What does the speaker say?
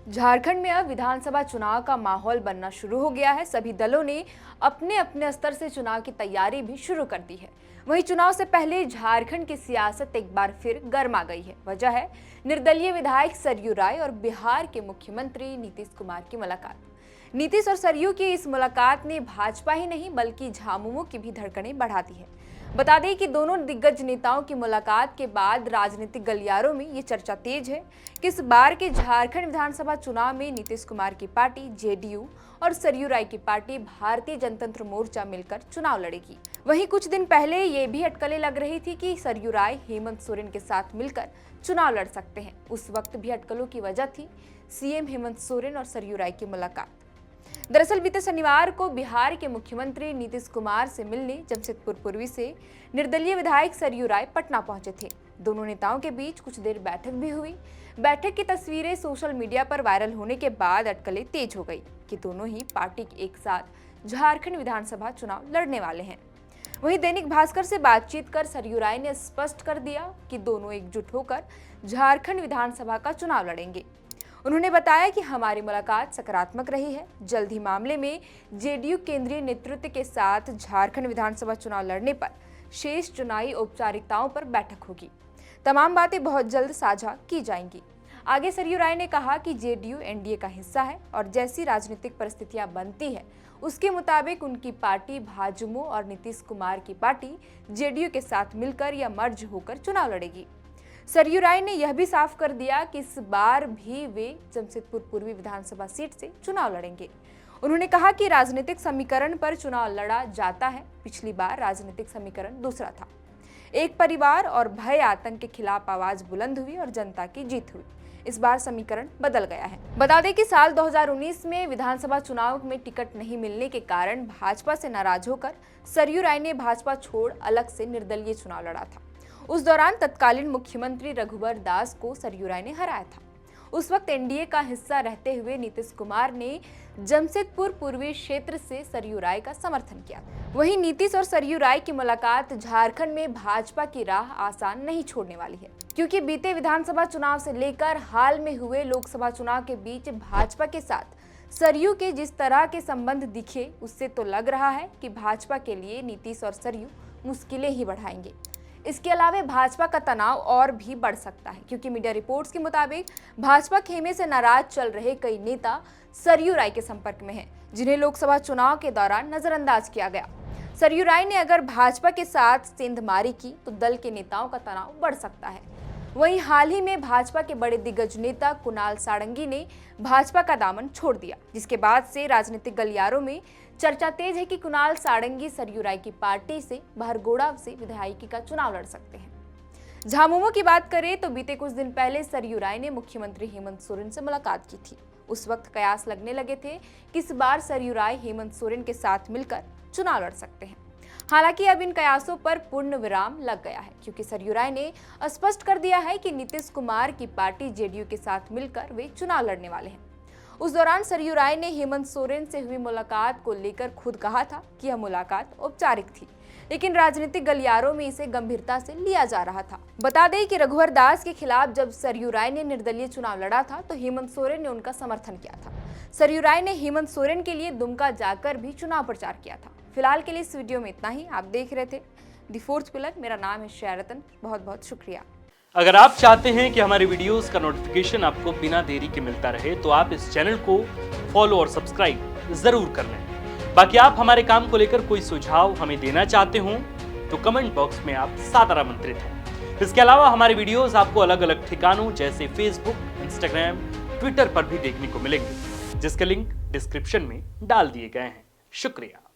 झारखंड में अब विधानसभा चुनाव का माहौल बनना शुरू हो गया है। सभी दलों ने अपने अपने स्तर से चुनाव की तैयारी भी शुरू कर दी है। वहीं चुनाव से पहले झारखंड की सियासत एक बार फिर गर्मा गई है। वजह है निर्दलीय विधायक सरयू राय और बिहार के मुख्यमंत्री नीतीश कुमार की मुलाकात। नीतीश और सरयू की इस मुलाकात ने भाजपा ही नहीं बल्कि झामुमो की भी धड़कनें बढ़ा दी है। बता दें कि दोनों दिग्गज नेताओं की मुलाकात के बाद राजनीतिक गलियारों में ये चर्चा तेज है कि इस बार के झारखंड विधानसभा चुनाव में नीतीश कुमार की पार्टी जेडीयू और सरयू राय की पार्टी भारतीय जनतंत्र मोर्चा मिलकर चुनाव लड़ेगी। वहीं कुछ दिन पहले ये भी अटकलें लग रही थी कि सरयू राय हेमंत सोरेन के साथ मिलकर चुनाव लड़ सकते हैं। उस वक्त भी अटकलों की वजह थी सीएम हेमंत सोरेन और सरयू राय की मुलाकात। दरअसल बीते शनिवार को बिहार के मुख्यमंत्री नीतीश कुमार से मिलने जमशेदपुर पूर्वी से निर्दलीय विधायक सरयू राय पटना पहुंचे थे। दोनों नेताओं के बीच कुछ देर बैठक भी हुई। बैठक की तस्वीरें सोशल मीडिया पर वायरल होने के बाद अटकलें तेज हो गई कि दोनों ही पार्टी एक साथ झारखंड विधानसभा चुनाव लड़ने वाले हैं। वहीं दैनिक भास्कर से बातचीत कर सरयू राय ने स्पष्ट कर दिया कि दोनों एकजुट होकर झारखंड विधानसभा का चुनाव लड़ेंगे। उन्होंने बताया कि हमारी मुलाकात सकारात्मक रही है। जल्द ही मामले में जेडीयू केंद्रीय नेतृत्व के साथ झारखंड विधानसभा चुनाव लड़ने पर शेष चुनावी औपचारिकताओं पर बैठक होगी। तमाम बातें बहुत जल्द साझा की जाएंगी। आगे सरयू राय ने कहा कि जेडीयू एनडीए का हिस्सा है और जैसी राजनीतिक परिस्थितियां बनती है उसके मुताबिक उनकी पार्टी भाजपा और नीतीश कुमार की पार्टी जेडीयू के साथ मिलकर या मर्ज होकर चुनाव लड़ेगी। सरयू राय ने यह भी साफ कर दिया कि इस बार भी वे जमशेदपुर पूर्वी विधानसभा सीट से चुनाव लड़ेंगे। उन्होंने कहा कि राजनीतिक समीकरण पर चुनाव लड़ा जाता है। पिछली बार राजनीतिक समीकरण दूसरा था। एक परिवार और भय आतंक के खिलाफ आवाज बुलंद हुई और जनता की जीत हुई। इस बार समीकरण बदल गया है। बता दें कि साल 2019 में विधानसभा चुनाव में टिकट नहीं मिलने के कारण भाजपा से नाराज होकर सरयू राय ने भाजपा छोड़ अलग से निर्दलीय चुनाव लड़ा था। उस दौरान तत्कालीन मुख्यमंत्री रघुवर दास को सरयू राय ने हराया था। उस वक्त एनडीए का हिस्सा रहते हुए नीतीश कुमार ने जमशेदपुर पूर्वी क्षेत्र से सरयू राय का समर्थन किया। वहीं नीतीश और सरयू राय की मुलाकात झारखंड में भाजपा की राह आसान नहीं छोड़ने वाली है, क्योंकि बीते विधानसभा चुनाव से लेकर हाल में हुए लोकसभा चुनाव के बीच भाजपा के साथ सरयू के जिस तरह के संबंध दिखे उससे तो लग रहा है कि भाजपा के लिए नीतीश और सरयू मुश्किलें ही बढ़ाएंगे। इसके अलावा भाजपा का तनाव और भी बढ़ सकता है, क्योंकि मीडिया रिपोर्ट्स के मुताबिक भाजपा खेमे से नाराज चल रहे कई नेता सरयू राय के संपर्क में हैं, जिन्हें लोकसभा चुनाव के दौरान नजरअंदाज किया गया। सरयू राय ने अगर भाजपा के साथ सेंधमारी की तो दल के नेताओं का तनाव बढ़ सकता है। वहीं हाल ही में भाजपा के बड़े दिग्गज नेता कुणाल सारंगी ने भाजपा का दामन छोड़ दिया, जिसके बाद से राजनीतिक गलियारों में चर्चा तेज है कि कुणाल सारंगी सरयू राय की पार्टी से बहरगोड़ा से विधायकी का चुनाव लड़ सकते हैं। झामुमो की बात करें तो बीते कुछ दिन पहले सरयू राय ने मुख्यमंत्री हेमंत सोरेन से मुलाकात की थी। उस वक्त कयास लगने लगे थे कि इस बार सरयू राय हेमंत सोरेन के साथ मिलकर चुनाव लड़ सकते हैं। हालांकि अब इन कयासों पर पूर्ण विराम लग गया है, क्योंकि सरयू राय ने स्पष्ट कर दिया है कि नीतीश कुमार की पार्टी जेडीयू के साथ मिलकर वे चुनाव लड़ने वाले हैं। उस दौरान सरयू राय ने हेमंत सोरेन से हुई मुलाकात को लेकर खुद कहा था कि यह मुलाकात औपचारिक थी, लेकिन राजनीतिक गलियारों में इसे गंभीरता से लिया जा रहा था। बता दें कि रघुवर दास के खिलाफ जब सरयू राय ने निर्दलीय चुनाव लड़ा था तो हेमंत सोरेन ने उनका समर्थन किया था। सरयू राय ने हेमंत सोरेन के लिए दुमका जाकर भी चुनाव प्रचार किया था। फिलहाल के लिए इस वीडियो में इतना ही। आप देख रहे थे द फोर्थ पिलर। मेरा नाम है श्रेया रतन। बहुत बहुत शुक्रिया। अगर आप चाहते हैं कि हमारे वीडियोस का नोटिफिकेशन आपको बिना देरी के मिलता रहे तो आप इस चैनल को फॉलो और सब्सक्राइब जरूर कर लें। बाकी आप हमारे काम को लेकर कोई सुझाव हमें देना चाहते हो तो कमेंट बॉक्स में आप सादर आमंत्रित हैं। इसके अलावा हमारे वीडियोस आपको अलग अलग ठिकानों जैसे फेसबुक, इंस्टाग्राम, ट्विटर पर भी देखने को मिलेंगे, जिसके लिंक डिस्क्रिप्शन में डाल दिए गए हैं। शुक्रिया।